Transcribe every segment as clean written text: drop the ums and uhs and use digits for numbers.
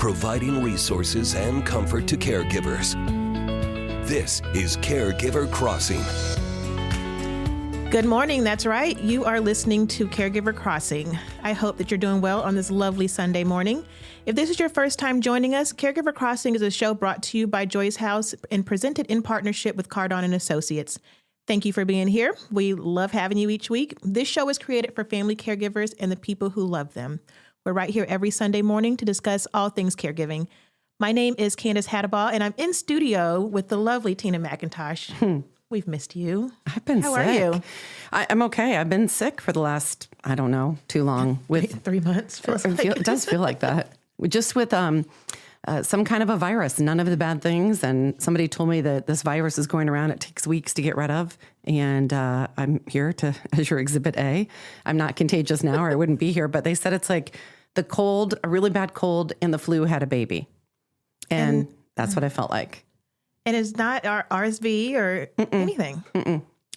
providing resources and comfort to caregivers. This is Caregiver Crossing. Good morning. That's right. You are listening to Caregiver Crossing. I hope that you're doing well on this lovely Sunday morning. If this is your first time joining us, Caregiver Crossing is a show brought to you by Joy's House and presented in partnership with Cardon Associates. Thank you for being here. We love having you each week. This show is created for family caregivers and the people who love them. We're right here every Sunday morning to discuss all things caregiving. My name is Candace Tina, and I'm in studio with the lovely Tina McIntosh. We've missed you. I've been sick. How are you? I'm okay. I've been sick for the last, I don't know, too long. With 3 months. It does feel like that. Just with some kind of a virus, none of the bad things. And somebody told me that this virus is going around. It takes weeks to get rid of. And I'm here as your Exhibit A. I'm not contagious now or I wouldn't be here. But they said it's like the cold, a really bad cold, and the flu had a baby. And that's what I felt like. And it's not our RSV or anything.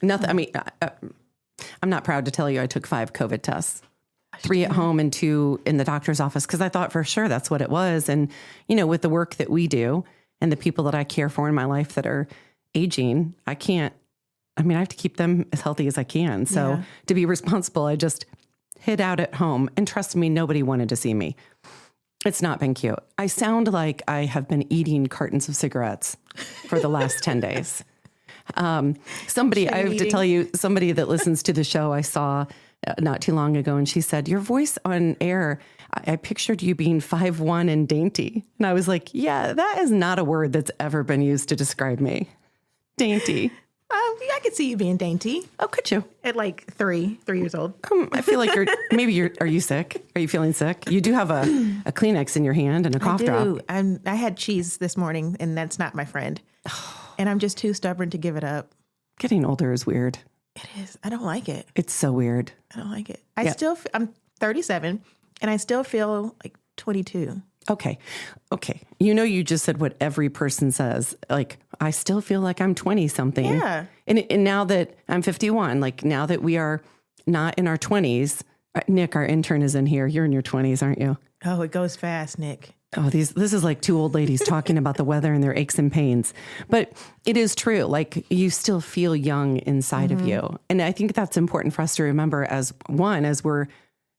Nothing. I mean, I'm not proud to tell you I took 5 COVID tests, 3 at home and 2 in the doctor's office, because I thought for sure that's what it was. And, you know, with the work that we do and the people that I care for in my life that are aging, I have to keep them as healthy as I can. So to be responsible, I just hid out at home. And trust me, nobody wanted to see me. It's not been cute. I sound like I have been eating cartons of cigarettes for the last 10 days. I have to tell you, somebody that listens to the show I saw not too long ago, and she said, your voice on air, I pictured you being 5'1" and dainty. And I was like, yeah, that is not a word that's ever been used to describe me. Dainty. I could see you being dainty. Oh, could you? At like 3 years old. I feel like are you sick? Are you feeling sick? You do have a Kleenex in your hand and a cough drop. I had cheese this morning, and that's not my friend. And I'm just too stubborn to give it up. Getting older is weird. It is. I don't like it. It's so weird. I don't like it. I'm 37, and I still feel like 22. Okay. You know, you just said what every person says. Like, I still feel like I'm 20 something. Yeah. And now that I'm 51, like now that we are not in our 20s, Nick, our intern, is in here. You're in your 20s, aren't you? Oh, it goes fast, Nick. Oh, this is like 2 old ladies talking about the weather and their aches and pains. But it is true. Like, you still feel young inside of you. And I think that's important for us to remember as we're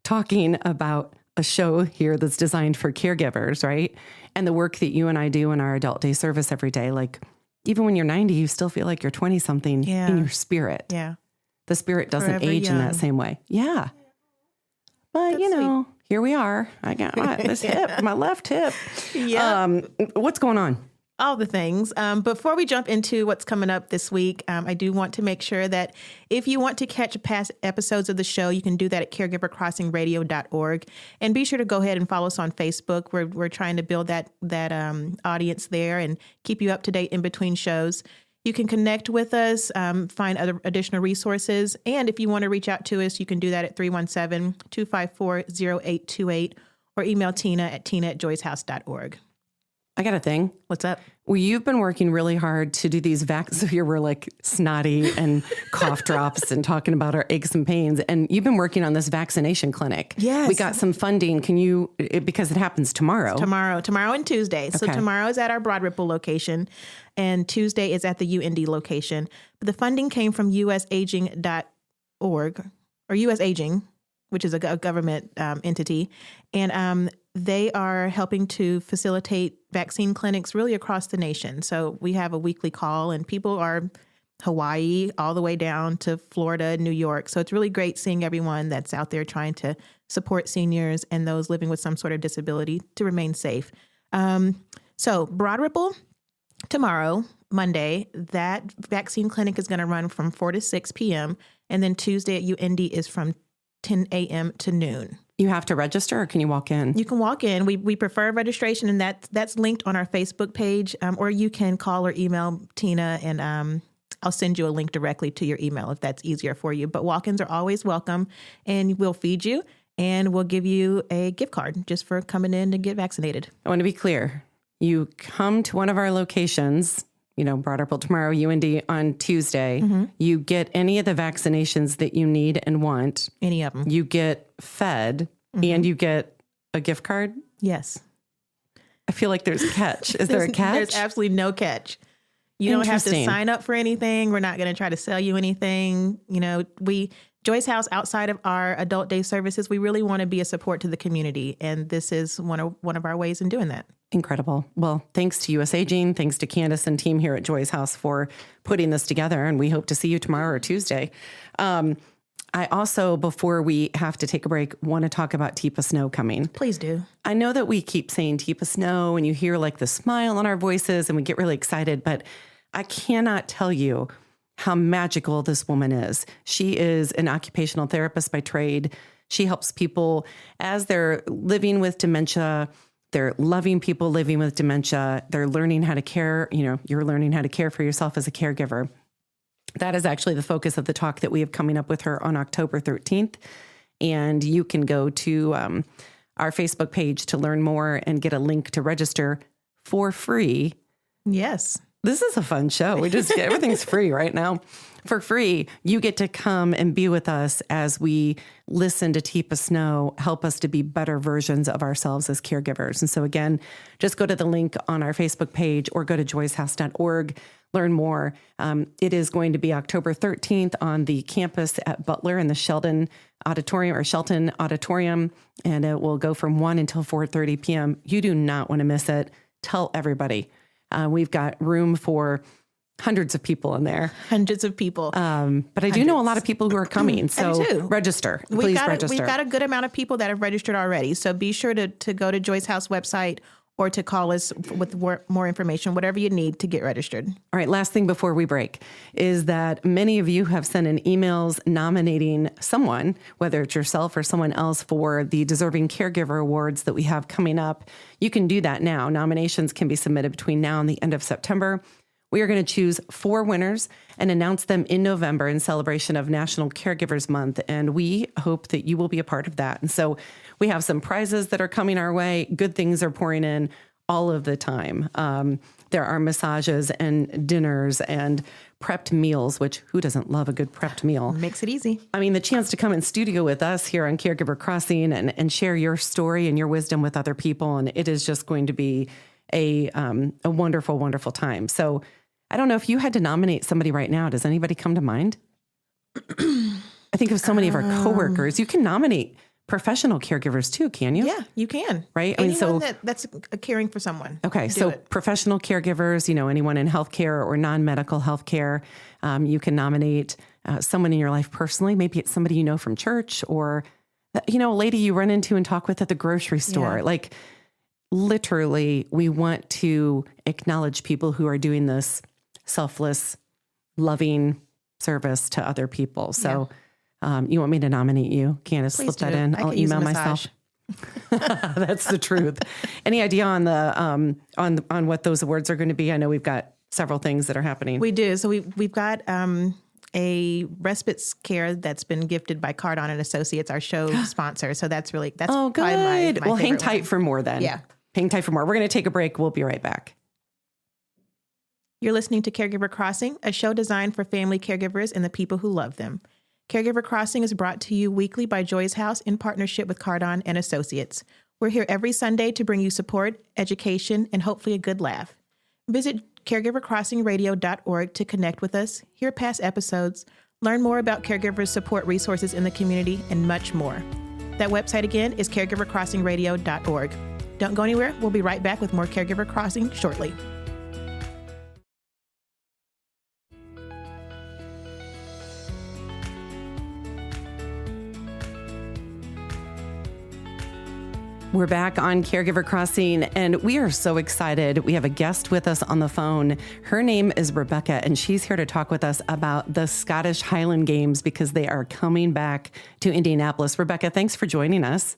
talking about a show here that's designed for caregivers, right? And the work that you and I do in our adult day service every day, like even when you're 90, you still feel like you're 20 something in your spirit. Yeah. The spirit doesn't Forever age young. in that same way. Yeah. But That's sweet. Here we are. I got this hip, my left hip. Yeah. What's going on? All the things. Before we jump into what's coming up this week, I do want to make sure that if you want to catch past episodes of the show, you can do that at caregivercrossingradio.org. And be sure to go ahead and follow us on Facebook. We're trying to build that audience there and keep you up to date in between shows. You can connect with us, find other additional resources. And if you want to reach out to us, you can do that at 317-254-0828 or email Tina at tina@joyshouse.org. I got a thing. What's up? Well, you've been working really hard to do these vaccines. So here we're like snotty and cough drops and talking about our aches and pains. And you've been working on this vaccination clinic. Yes. We got some funding. Because it happens tomorrow. Tomorrow and Tuesday. So tomorrow is at our Broad Ripple location and Tuesday is at the UND location. But the funding came from usaging.org or US Aging, which is a government entity. And they are helping to facilitate vaccine clinics really across the nation. So we have a weekly call and people are Hawaii all the way down to Florida, New York. So it's really great seeing everyone that's out there trying to support seniors and those living with some sort of disability to remain safe. So Broad Ripple tomorrow, Monday, that vaccine clinic is going to run from 4 to 6 p.m. And then Tuesday at UND is from 10 a.m. to noon. You have to register or can you walk in? You can walk in. We prefer registration, and that's linked on our Facebook page, or you can call or email Tina, and I'll send you a link directly to your email if that's easier for you. But walk-ins are always welcome, and we'll feed you, and we'll give you a gift card just for coming in to get vaccinated. I want to be clear. You come to one of our locations, Broad Ripple tomorrow, UND on Tuesday. Mm-hmm. You get any of the vaccinations that you need and want. Any of them. You get fed and you get a gift card. Yes. I feel like there's a catch. Is there a catch? There's absolutely no catch. You don't have to Interesting. sign up for anything. We're not going to try to sell you anything. You know, Joyce House, outside of our adult day services, we really want to be a support to the community. And this is one of our ways in doing that. Incredible. Well, thanks to US Aging, thanks to Candace and team here at Joyce House for putting this together. And we hope to see you tomorrow or Tuesday. I also, before we have to take a break, want to talk about Teepa Snow coming. Please do. I know that we keep saying Teepa Snow and you hear like the smile on our voices and we get really excited, but I cannot tell you how magical this woman is. She is an occupational therapist by trade. She helps people as they're living with dementia. They're loving people living with dementia. They're learning how to care. You know, you're learning how to care for yourself as a caregiver. That is actually the focus of the talk that we have coming up with her on October 13th. And you can go to our Facebook page to learn more and get a link to register for free. Yes. This is a fun show. We just everything's free right now. For free, you get to come and be with us as we listen to Teepa Snow help us to be better versions of ourselves as caregivers. And so again, just go to the link on our Facebook page or go to joycehouse.org, learn more. It is going to be October 13th on the campus at Butler in the Shelton Auditorium, and it will go from 1 until 4:30 p.m. You do not want to miss it. Tell everybody. We've got room for hundreds of people in there. Hundreds of people. But I do know a lot of people who are coming. So register. Please register. We've got a good amount of people that have registered already. So be sure to go to Joyce House website or to call us with more information, whatever you need to get registered. All right. Last thing before we break is that many of you have sent in emails nominating someone, whether it's yourself or someone else, for the Deserving Caregiver Awards that we have coming up. You can do that now. Nominations can be submitted between now and the end of September. We are going to choose 4 winners and announce them in November in celebration of National Caregivers Month. And we hope that you will be a part of that. And so we have some prizes that are coming our way. Good things are pouring in all of the time. There are massages and dinners and prepped meals, which who doesn't love a good prepped meal? Makes it easy. I mean, the chance to come in studio with us here on Caregiver Crossing and share your story and your wisdom with other people. And it is just going to be a wonderful, wonderful time. So I don't know if you had to nominate somebody right now. Does anybody come to mind? I think of so many of our coworkers. You can nominate professional caregivers too, can you? Yeah, you can. Right? Anyone that's caring for someone. Okay, so professional caregivers, anyone in healthcare or non-medical healthcare, you can nominate someone in your life personally. Maybe it's somebody you know from church or, a lady you run into and talk with at the grocery store. Yeah. Like, literally, we want to acknowledge people who are doing this selfless, loving service to other people. So you want me to nominate you? Candace, slip that in. I'll email myself. That's the truth. Any idea on the on what those awards are going to be? I know we've got several things that are happening. We do. So we've got a respite care that's been gifted by Cardon Associates, our show sponsor. So that's good. My well, hang tight one. For more then. Yeah. Hang tight for more. We're going to take a break. We'll be right back. You're listening to Caregiver Crossing, a show designed for family caregivers and the people who love them. Caregiver Crossing is brought to you weekly by Joyce House in partnership with Cardon and Associates. We're here every Sunday to bring you support, education, and hopefully a good laugh. Visit caregivercrossingradio.org to connect with us, hear past episodes, learn more about caregivers support resources in the community, and much more. That website again is caregivercrossingradio.org. Don't go anywhere. We'll be right back with more Caregiver Crossing shortly. We're back on Caregiver Crossing, and we are so excited. We have a guest with us on the phone. Her name is Rebecca, and she's here to talk with us about the Scottish Highland Games because they are coming back to Indianapolis. Rebecca, thanks for joining us.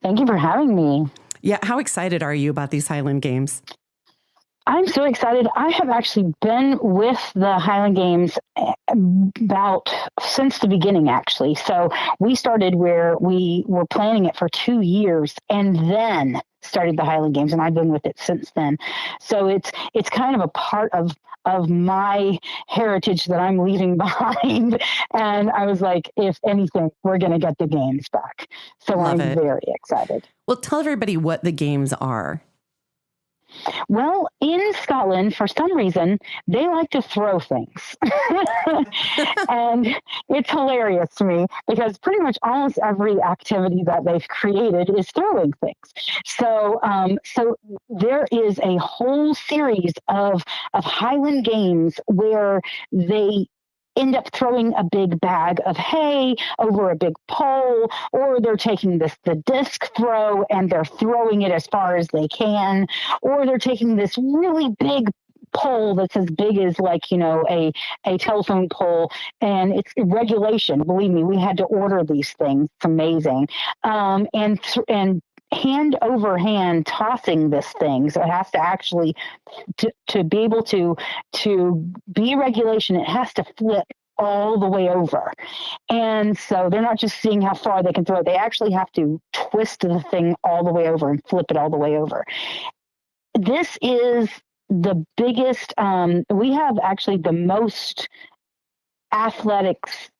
Thank you for having me. Yeah, how excited are you about these Highland Games? I'm so excited. I have actually been with the Highland Games since the beginning, actually. So we started where we were planning it for 2 years and then started the Highland Games, and I've been with it since then. So it's kind of a part of my heritage that I'm leaving behind. And I was like, if anything, we're going to get the games back. So I'm very excited. Well, tell everybody what the games are. Well, in Scotland, for some reason, they like to throw things. And it's hilarious to me because pretty much almost every activity that they've created is throwing things. So there is a whole series of Highland games where they end up throwing a big bag of hay over a big pole, or they're taking the disc throw and they're throwing it as far as they can, or they're taking this really big pole that's as big as a telephone pole, and it's regulation. Believe me, we had to order these things. It's amazing. And hand over hand tossing this thing. So it has to actually, to be able to be regulation, it has to flip all the way over. And so they're not just seeing how far they can throw it. They actually have to twist the thing all the way over and flip it all the way over. This is the biggest, we have actually the most athletics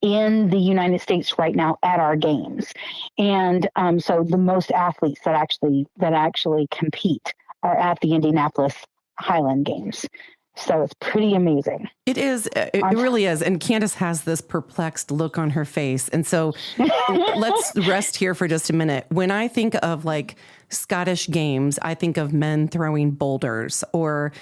in the United States right now at our games. And so the most athletes that actually compete are at the Indianapolis Highland Games. So it's pretty amazing. It is. It really is. And Candace has this perplexed look on her face. And so let's rest here for just a minute. When I think of like Scottish games, I think of men throwing boulders or,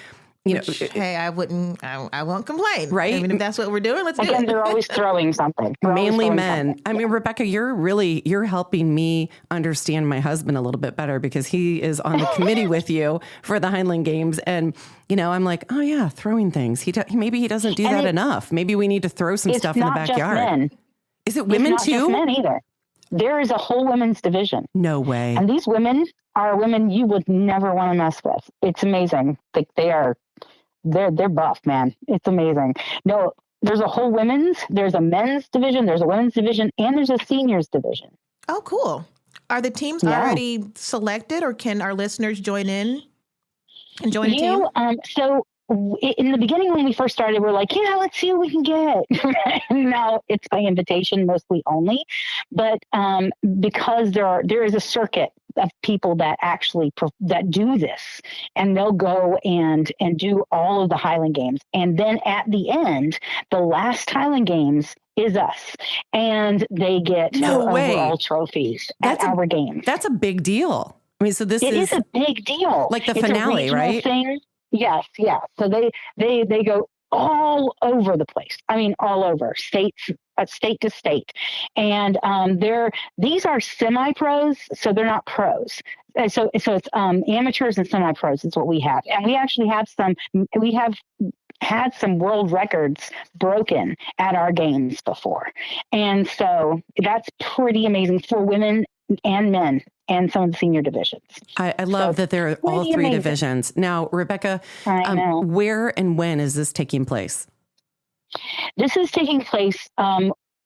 hey, I won't complain. Right? I mean, if that's what we're doing, let's do it. They're always throwing something. Mainly men. Something. I mean, Rebecca, you're helping me understand my husband a little bit better because he is on the committee with you for the Highland Games. And, I'm like, oh yeah, throwing things. Maybe he doesn't do that enough. Maybe we need to throw some stuff in the backyard. Just men. Is it women it's not too? Just men either. There is a whole women's division. No way. And these women are women you would never want to mess with. It's amazing. Like they're buff, man. It's amazing. No, there's a whole there's a men's division, there's a women's division, and there's a seniors division. Oh, cool. Are the teams already selected, or can our listeners join in and join a team? So in the beginning, when we first started, we're like, yeah, let's see what we can get. Now it's by invitation mostly only, but because there is a circuit of people that actually that do this, and they'll go and do all of the Highland Games, and then at the end, the last Highland Games is us, and they get overall trophies at our games. That's a big deal. I mean, so it is a big deal, like the finale, right? Thing. Yes, yeah. So they go all over the place. I mean, all over state to state, and these are semi-pros, so they're not pros. And so it's amateurs and semi-pros is what we have, and we actually have some. We have had some world records broken at our games before, and so that's pretty amazing for women and men. And some of the senior divisions. I love that there are all three divisions. Now, Rebecca, where and when is this taking place? This is taking place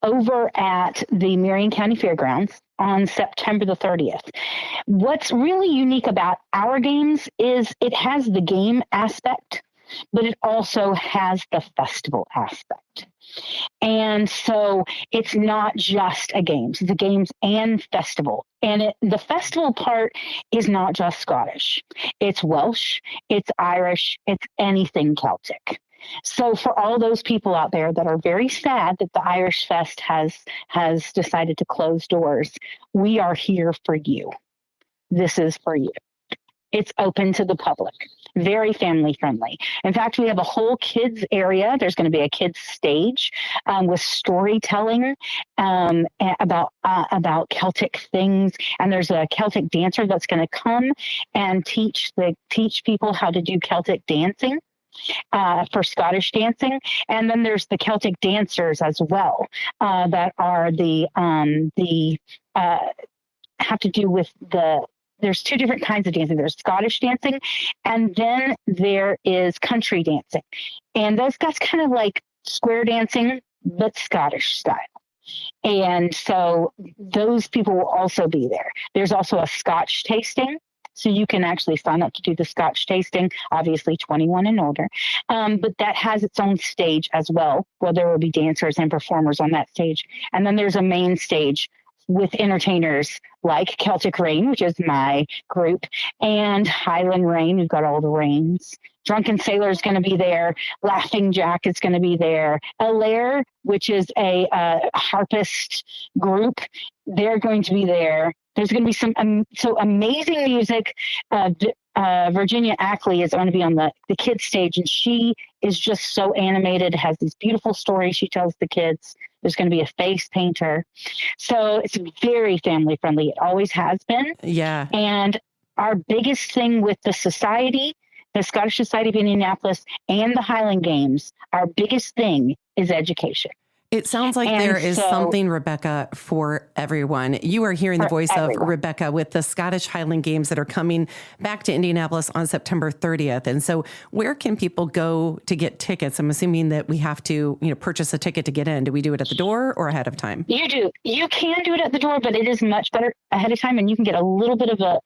over at the Marion County Fairgrounds on September the 30th. What's really unique about our games is it has the game aspect, but it also has the festival aspect. And so it's not just a games, it's a games and festival. And the festival part is not just Scottish. It's Welsh, it's Irish, it's anything Celtic. So for all those people out there that are very sad that the Irish Fest has decided to close doors, we are here for you. This is for you. It's open to the public, very family friendly. In fact, we have a whole kids area. There's going to be a kids stage with storytelling about Celtic things. And there's a Celtic dancer that's going to come and teach people how to do Celtic dancing. For Scottish dancing, and then there's the Celtic dancers as well that are have to do with there's two different kinds of dancing. There's Scottish dancing, and then there is country dancing, and that's kind of like square dancing but Scottish style. And so those people will also be there. There's also a Scotch tasting. So you can actually sign up to do the Scotch tasting, obviously 21 and older. But that has its own stage as well, where there will be dancers and performers on that stage. And then there's a main stage with entertainers like Celtic Rain, which is my group, and Highland Rain. We've got all the rains. Drunken Sailor is going to be there. Laughing Jack is going to be there. Alair, which is a harpist group, they're going to be there. There's going to be some so amazing music. Virginia Ackley is going to be on the kids stage, and she is just so animated, has these beautiful stories she tells the kids. There's going to be a face painter. So it's very family friendly. It always has been. Yeah. And our biggest thing with the society, the Scottish Society of Indianapolis and the Highland Games, our biggest thing is education. It sounds like there is something, Rebecca, for everyone. You are hearing the voice of Rebecca with the Scottish Highland Games that are coming back to Indianapolis on September 30th. And so where can people go to get tickets? I'm assuming that we have to, purchase a ticket to get in. Do we do it at the door or ahead of time? You do. You can do it at the door, but it is much better ahead of time, and you can get a little bit of a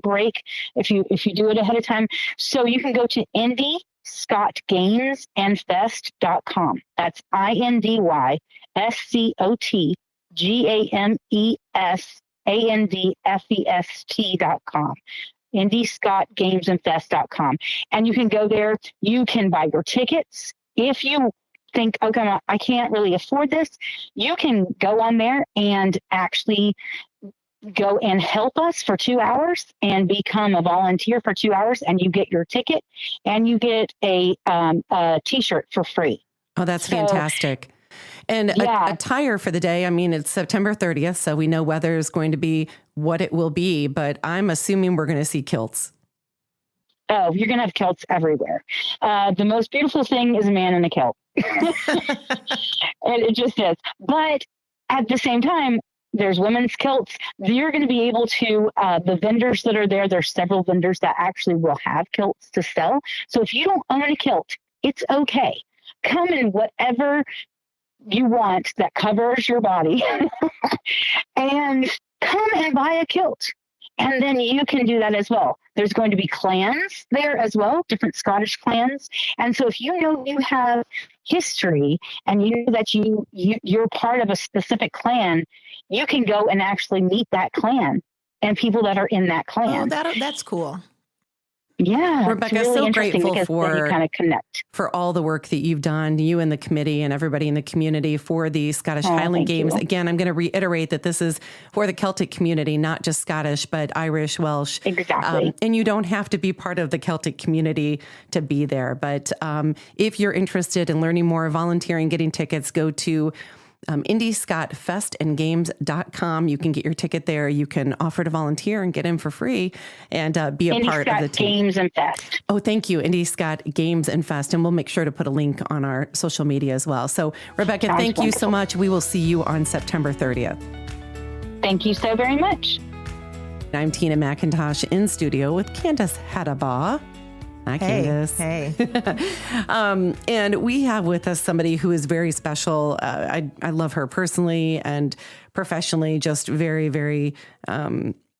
break if you do it ahead of time. So you can go to IndyScottGamesandFest.com. That's IndyScottGamesandFest.com. IndyScottGamesandFest.com. And you can go there. You can buy your tickets. If you think, okay, I can't really afford this, you can go on there and actually go and help us for 2 hours and become a volunteer for 2 hours, and you get your ticket and you get a t-shirt for free. Oh, that's fantastic. And attire for the day. I mean, it's September 30th, so we know weather is going to be what it will be, but I'm assuming we're going to see kilts. Oh, you're going to have kilts everywhere. The most beautiful thing is a man in a kilt. It just is. But at the same time, there's women's kilts. You're going to be able to, the vendors that are there, there's several vendors that actually will have kilts to sell. So if you don't own a kilt, it's okay. Come in whatever you want that covers your body and come and buy a kilt. And then you can do that as well. There's going to be clans there as well, different Scottish clans. And so if you know you have history and you know that you're part of a specific clan, you can go and actually meet that clan and people that are in that clan. Oh, that's cool. Yeah, Rebecca, it's really so grateful for kind of connect. For all the work that you've done, you and the committee and everybody in the community for the Scottish Highland Games. Again, I'm going to reiterate that this is for the Celtic community, not just Scottish, but Irish, Welsh. Exactly. And you don't have to be part of the Celtic community to be there. But if you're interested in learning more, volunteering, getting tickets, go to IndyScottFestandGames.com. You can get your ticket there. You can offer to volunteer and get in for free and be a part of the team. Games and Fest. Oh, thank you. Indy Scott Games and Fest. And we'll make sure to put a link on our social media as well. So Rebecca, thank you so much. We will see you on September 30th. Thank you so very much. I'm Tina McIntosh in studio with Candace Hadabaugh. Hi, Candace. Hey. And we have with us somebody who is very special. I love her personally and professionally, just very, very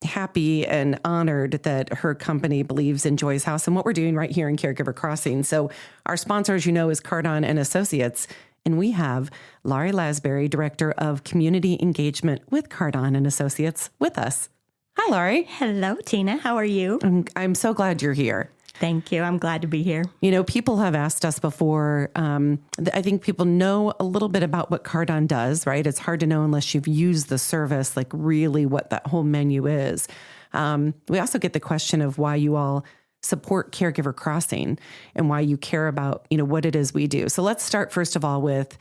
happy and honored that her company believes in Joy's House and what we're doing right here in Caregiver Crossing. So our sponsor, as you know, is Cardon Associates. And we have Laurie Lasbury, Director of Community Engagement with Cardon Associates, with us. Hi, Laurie. Hello, Tina. How are you? I'm so glad you're here. Thank you. I'm glad to be here. People have asked us before. I think people know a little bit about what Cardon does, right? It's hard to know unless you've used the service, like really what that whole menu is. We also get the question of why you all support Caregiver Crossing and why you care about, what it is we do. So let's start first of all with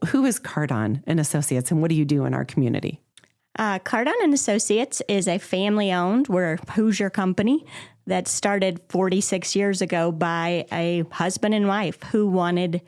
who is Cardon Associates and what do you do in our community? Cardon Associates is a family-owned, we're a Hoosier company that started 46 years ago by a husband and wife who wanted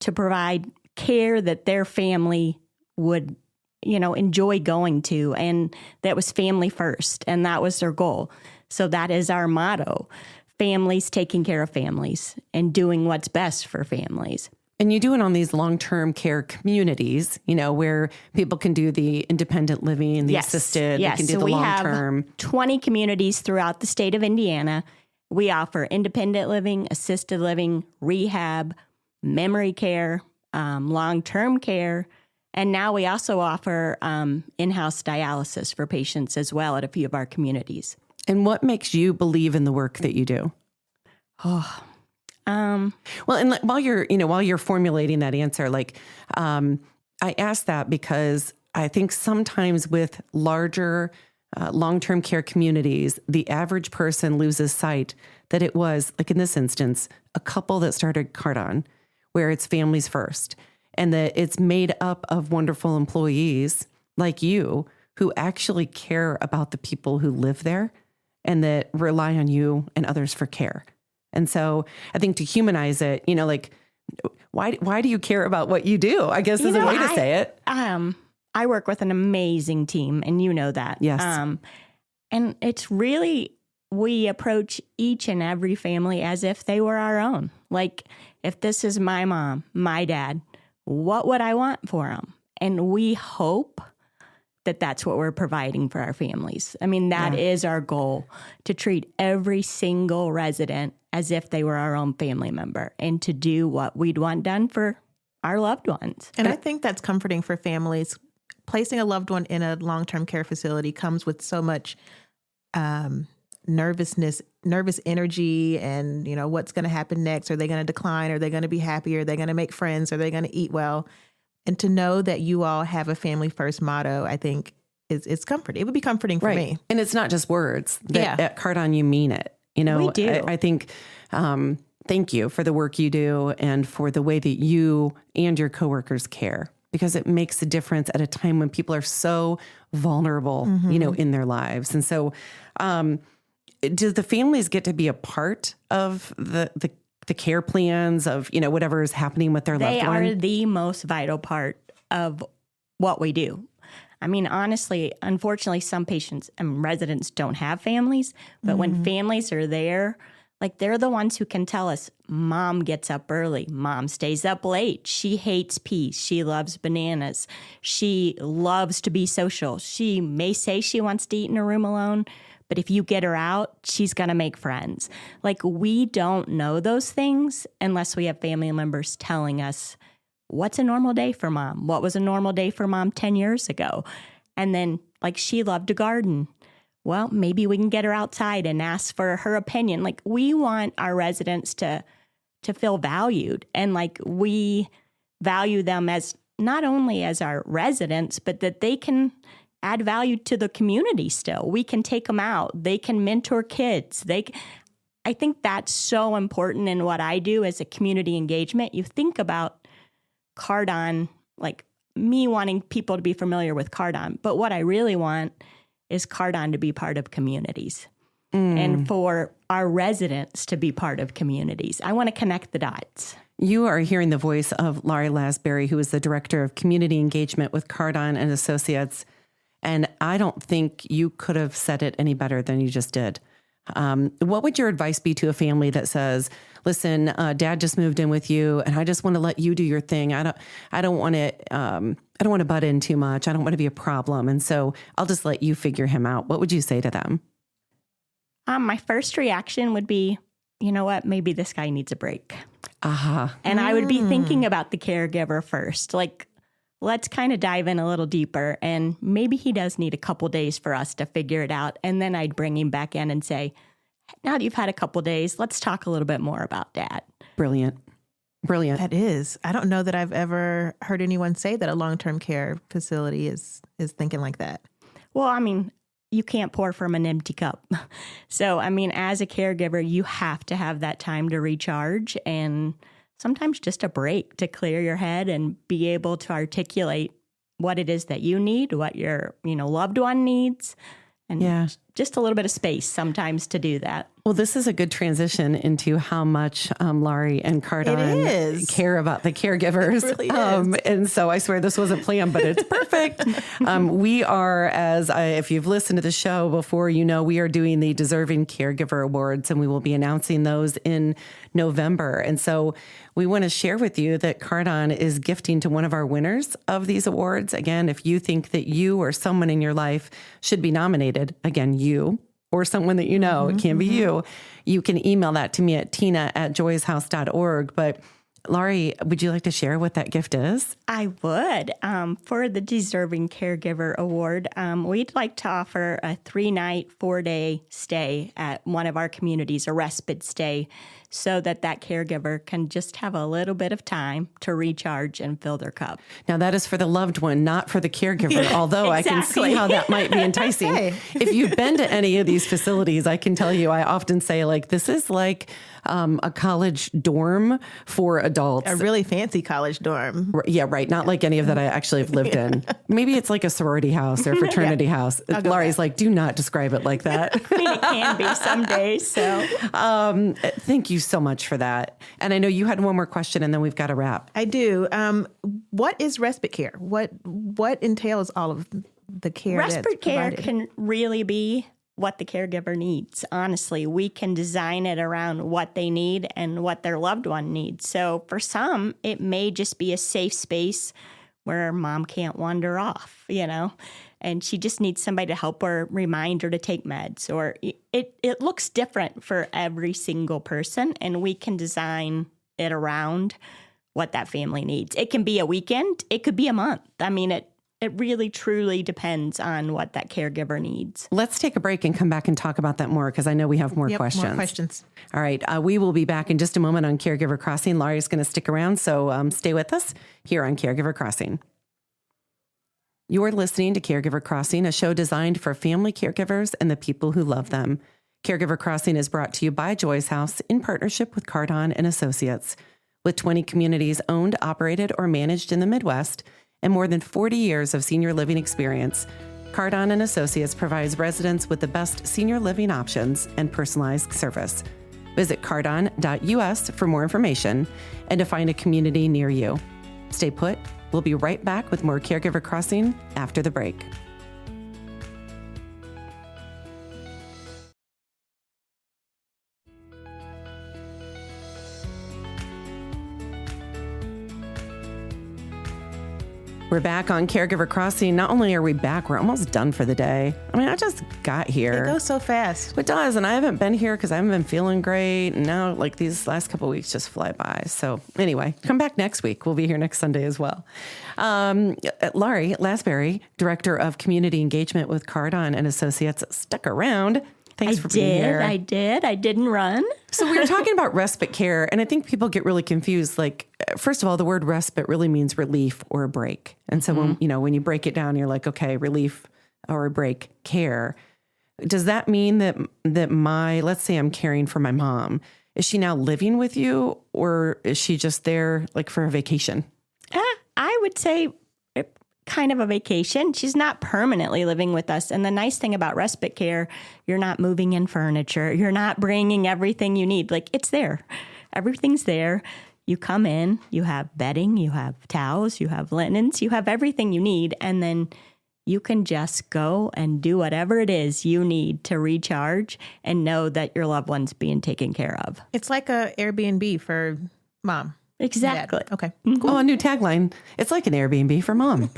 to provide care that their family would, enjoy going to. And that was family first. And that was their goal. So that is our motto, families taking care of families and doing what's best for families. And you do it on these long-term care communities, where people can do the independent living, the assisted, they can do the long-term. We have 20 communities throughout the state of Indiana. We offer independent living, assisted living, rehab, memory care, long-term care, And now we also offer in-house dialysis for patients as well at a few of our communities. And what makes you believe in the work that you do? Oh, Well, and while you're formulating that answer, I ask that because I think sometimes with larger long-term care communities, the average person loses sight that it was, like in this instance, a couple that started Cardon, where it's families first, and that it's made up of wonderful employees like you who actually care about the people who live there and that rely on you and others for care. And so I think to humanize it, why do you care about what you do? I guess is a way to say it. I work with an amazing team, and you know that. Yes. And it's really, we approach each and every family as if they were our own. Like, if this is my mom, my dad, what would I want for them? And we hope that that's what we're providing for our families. I mean, that is our goal, to treat every single resident as if they were our own family member and to do what we'd want done for our loved ones. And I think that's comforting for families. Placing a loved one in a long-term care facility comes with so much nervous energy, and what's going to happen next. Are they going to decline? Are they going to be happy? Are they going to make friends? Are they going to eat well? And to know that you all have a family first motto, I think is comforting. It would be comforting for me. And it's not just words. At Cardon, you mean it. We do. I think, thank you for the work you do and for the way that you and your coworkers care, because it makes a difference at a time when people are so vulnerable, in their lives. And so, do the families get to be a part of the care plans of, whatever is happening with their loved one? They are the most vital part of what we do. I mean, honestly, unfortunately, some patients and residents don't have families, but when families are there, like, they're the ones who can tell us, mom gets up early, mom stays up late, she hates peas, she loves bananas, she loves to be social. She may say she wants to eat in a room alone, but if you get her out, she's going to make friends. Like, we don't know those things unless we have family members telling us, what's a normal day for mom? What was a normal day for mom 10 years ago? And then, like, she loved to garden. Well, maybe we can get her outside and ask for her opinion. Like, we want our residents to feel valued. And we value them as not only as our residents, but that they can add value to the community still. We can take them out. They can mentor kids. I think that's so important in what I do as a community engagement. You think about Cardon, like me wanting people to be familiar with Cardon, but what I really want is Cardon to be part of communities and for our residents to be part of communities. I want to connect the dots. You are hearing the voice of Laurie Lasbury, who is the Director of Community Engagement with Cardon Associates. And I don't think you could have said it any better than you just did. What would your advice be to a family that says, listen, dad just moved in with you and I just want to let you do your thing. I don't want to butt in too much. I don't want to be a problem. And so I'll just let you figure him out. What would you say to them? My first reaction would be, you know what, maybe this guy needs a break. And I would be thinking about the caregiver first. Like, let's kind of dive in a little deeper, and maybe he does need a couple days for us to figure it out. And then I'd bring him back in and say, now that you've had a couple days, let's talk a little bit more about Dad. Brilliant. That is. I don't know that I've ever heard anyone say that a long-term care facility is thinking like that. Well, I mean, you can't pour from an empty cup. So, I mean, as a caregiver, you have to have that time to recharge and sometimes just a break to clear your head and be able to articulate what it is that you need, what your loved one needs, and just a little bit of space sometimes to do that. Well, this is a good transition into how much Laurie and Cardon care about the caregivers. It really is. And so I swear this wasn't planned, but it's perfect. We are, if you've listened to the show before, we are doing the Deserving Caregiver Awards, and we will be announcing those in November. And so we want to share with you that Cardon is gifting to one of our winners of these awards. Again, if you think that you or someone in your life should be nominated, again, you or someone that it can be you can email that to me at tina@joyshouse.org. But Laurie, would you like to share what that gift is? I would. For the Deserving Caregiver Award, we'd like to offer a 3-night, 4-day stay at one of our communities, a respite stay, so that caregiver can just have a little bit of time to recharge and fill their cup. Now, that is for the loved one, not for the caregiver, although I can see Exactly. how that might be enticing. Hey. If you've been to any of these facilities, I can tell you, I often say, like, this is like a college dorm for adults. A really fancy college dorm. Yeah, right. Not like any of that I actually have lived in. Maybe it's like a sorority house or fraternity house. Laurie's like, do not describe it like that. I mean, it can be some days. So Thank you so much for that. And I know you had one more question, and then we've got to wrap. I do. What is respite care? What entails all of the care? respite care provided? can really be what the caregiver needs. Honestly, we can design it around what they need and what their loved one needs. So for some, it may just be a safe space where mom can't wander off, and she just needs somebody to help her, remind her to take meds. Or it looks different for every single person, and we can design it around what that family needs. It can be a weekend. It could be a month. I mean, it really, truly depends on what that caregiver needs. Let's take a break and come back and talk about that more, because I know we have more questions. More questions. All right. We will be back in just a moment on Caregiver Crossing. Laurie's going to stick around, so stay with us here on Caregiver Crossing. You're listening to Caregiver Crossing, a show designed for family caregivers and the people who love them. Caregiver Crossing is brought to you by Joy's House in partnership with Cardon Associates. With 20 communities owned, operated, or managed in the Midwest, and more than 40 years of senior living experience, Cardon Associates provides residents with the best senior living options and personalized service. Visit cardon.us for more information and to find a community near you. Stay put. We'll be right back with more Caregiver Crossing after the break. We're back on Caregiver Crossing. Not only are we back, we're almost done for the day. I mean, I just got here. It goes so fast. It does, and I haven't been here because I haven't been feeling great. And now, like, these last couple of weeks just fly by. So anyway, come back next week. We'll be here next Sunday as well. Laurie Lasbury, Director of Community Engagement with Cardon and Associates, stuck around. Thanks for being here. I did. I didn't run. So we were talking about respite care, and I think people get really confused. Like, first of all, the word respite really means relief or a break. And so when you break it down, you're like, okay, relief or a break, care. Does that mean that let's say I'm caring for my mom, is she now living with you, or is she just there like for a vacation? I would say kind of a vacation. She's not permanently living with us. And the nice thing about respite care, you're not moving in furniture. You're not bringing everything you need. Like, it's there. Everything's there. You come in, you have bedding, you have towels, you have linens, you have everything you need. And then you can just go and do whatever it is you need to recharge and know that your loved one's being taken care of. It's like a Airbnb for mom. Exactly. Dad. Okay. Cool. Oh, a new tagline. It's like an Airbnb for mom.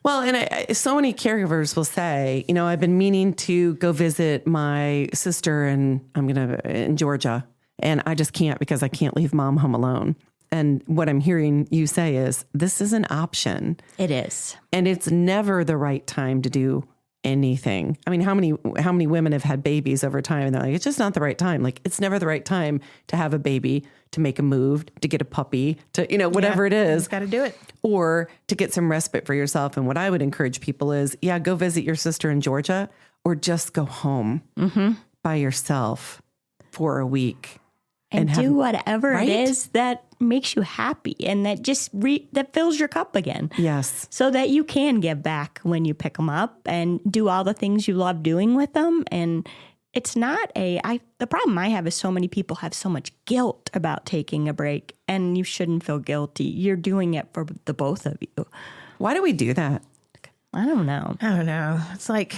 Well, and so many caregivers will say, I've been meaning to go visit my sister in Georgia, and I just can't because I can't leave mom home alone. And what I'm hearing you say is this is an option. It is. And it's never the right time to do anything. I mean, how many women have had babies over time and they're like, it's just not the right time. Like, it's never the right time to have a baby, to make a move, to get a puppy, to, whatever it is. Got to do it. Or to get some respite for yourself. And what I would encourage people is, go visit your sister in Georgia, or just go home by yourself for a week. And do whatever right? it is that makes you happy and that just that fills your cup again. Yes. So that you can give back when you pick them up and do all the things you love doing with them. And it's not the problem I have is so many people have so much guilt about taking a break, and you shouldn't feel guilty. You're doing it for the both of you. Why do we do that? I don't know. It's like,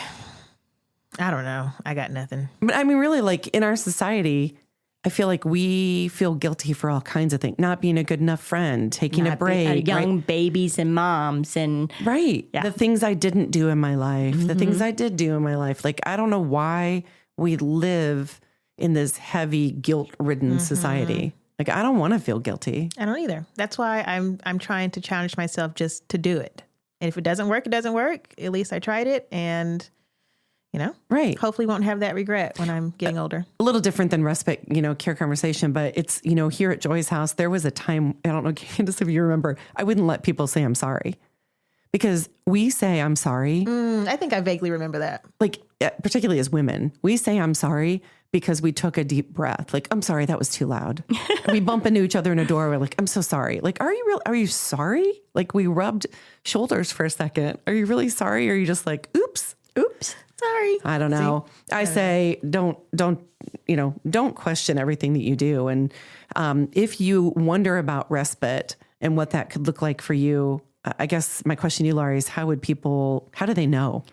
I don't know. I got nothing. But I mean, really, like, in our society, I feel like we feel guilty for all kinds of things. Not being a good enough friend, taking a break. Young babies and moms and... Right. Yeah. The things I didn't do in my life, the things I did do in my life. Like, I don't know why we live in this heavy, guilt-ridden society. Like, I don't want to feel guilty. I don't either. That's why I'm trying to challenge myself just to do it. And if it doesn't work, it doesn't work. At least I tried it, and right. hopefully won't have that regret when I'm getting older. A little different than respite, care conversation, but it's, here at Joy's house, there was a time, I don't know, Candace, if you remember, I wouldn't let people say I'm sorry, because we say I'm sorry. I think I vaguely remember that. Like, particularly as women, we say I'm sorry because we took a deep breath. Like, I'm sorry, that was too loud. We bump into each other in a door. We're like, I'm so sorry. Like, are you sorry? Like, we rubbed shoulders for a second. Are you really sorry? Or are you just like, oops. Sorry. I don't know. I say, don't question everything that you do. And if you wonder about respite and what that could look like for you, I guess my question to you, Laurie, is how do they know?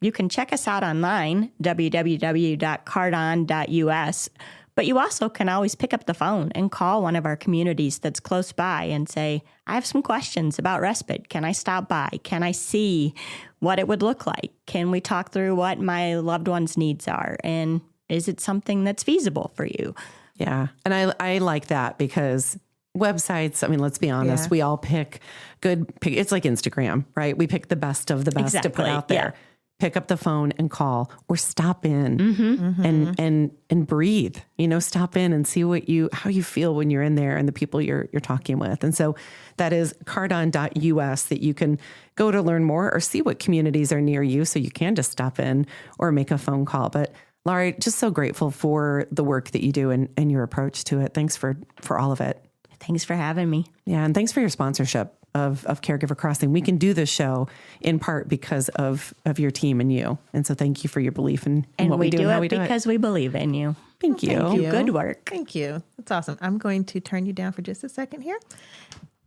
You can check us out online, www.cardon.us. But you also can always pick up the phone and call one of our communities that's close by and say, I have some questions about respite. Can I stop by? Can I see what it would look like? Can we talk through what my loved one's needs are? And is it something that's feasible for you? Yeah. And I like that, because websites, I mean, let's be honest, we all pick it's like Instagram, right? We pick the best of the best to put out there. Yeah. Pick up the phone and call, or stop in and breathe, stop in and see how you feel when you're in there and the people you're talking with. And so that is cardon.us that you can go to learn more or see what communities are near you, so you can just stop in or make a phone call. But Laurie, just so grateful for the work that you do and your approach to it. Thanks for all of it. Thanks for having me. Yeah. And thanks for your sponsorship of Caregiver Crossing. We can do this show in part because of your team and you. And so thank you for your belief in what we do and how we do it. Because we believe in you. Thank you. Thank you. Good work. Thank you. That's awesome. I'm going to turn you down for just a second here.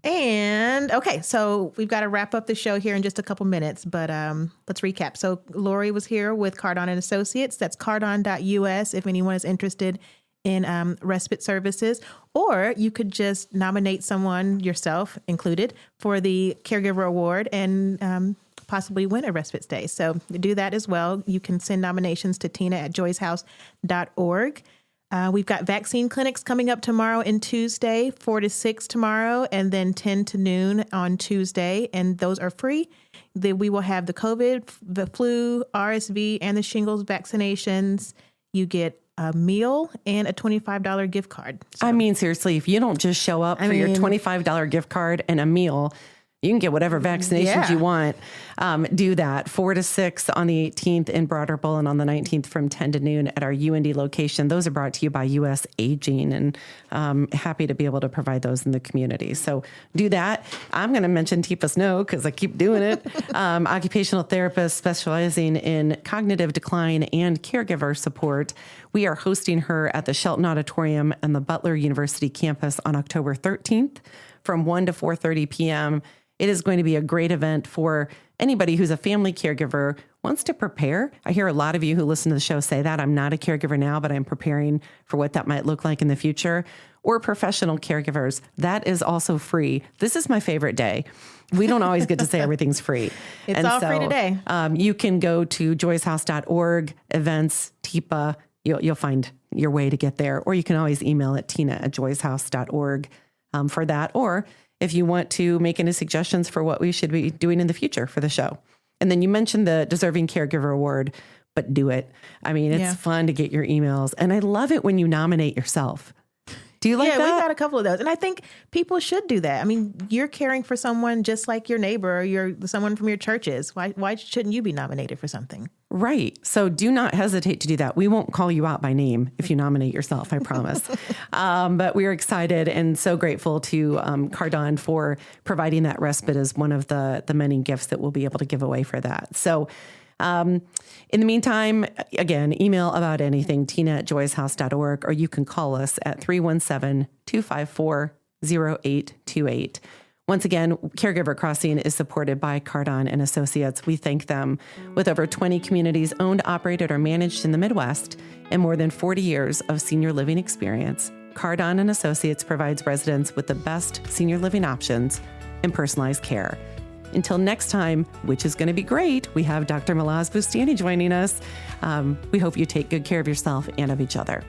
And okay, so we've got to wrap up the show here in just a couple minutes, but let's recap. So Laurie was here with Cardon Associates. That's cardon.us if anyone is interested in respite services, or you could just nominate someone, yourself included, for the Caregiver Award and possibly win a respite stay. So do that as well. You can send nominations to tina@joyshouse.org. We've got vaccine clinics coming up tomorrow and Tuesday, 4 to 6 tomorrow, and then 10 to noon on Tuesday, and those are free. Then we will have the COVID, the flu, RSV, and the shingles vaccinations. You get a meal and a $25 gift card. So, I mean, seriously, if you don't just show up for your $25 gift card and a meal, you can get whatever vaccinations you want. Do that. 4 to 6 on the 18th in Broad Ripple, and on the 19th from 10 to noon at our UND location. Those are brought to you by US Aging, and happy to be able to provide those in the community. So do that. I'm going to mention Tifa Snow because I keep doing it. Occupational therapist specializing in cognitive decline and caregiver support. We are hosting her at the Shelton Auditorium and the Butler University campus on October 13th from 1 to 4:30 p.m. It is going to be a great event for anybody who's a family caregiver, wants to prepare. I hear a lot of you who listen to the show say that. I'm not a caregiver now, but I'm preparing for what that might look like in the future. Or professional caregivers. That is also free. This is my favorite day. We don't always get to say everything's free. It's all free today. You can go to joyshouse.org, events, TIPA. You'll find your way to get there. Or you can always email at tina@joyshouse.org for that. Or if you want to make any suggestions for what we should be doing in the future for the show. And then you mentioned the Deserving Caregiver Award, but do it. I mean, it's fun to get your emails. And I love it when you nominate yourself. Do you like that? Yeah, we've got a couple of those. And I think people should do that. I mean, you're caring for someone just like your neighbor or someone from your church is. Why shouldn't you be nominated for something? Right. So do not hesitate to do that. We won't call you out by name if you nominate yourself, I promise. But we're excited and so grateful to Cardon for providing that respite as one of the many gifts that we'll be able to give away for that. So in the meantime, again, email about anything, tina@joyshouse.org, or you can call us at 317-254-0828. Once again, Caregiver Crossing is supported by Cardon Associates. We thank them. With over 20 communities owned, operated, or managed in the Midwest and more than 40 years of senior living experience, Cardon Associates provides residents with the best senior living options and personalized care. Until next time, which is going to be great, we have Dr. Malaz Bustani joining us. We hope you take good care of yourself and of each other.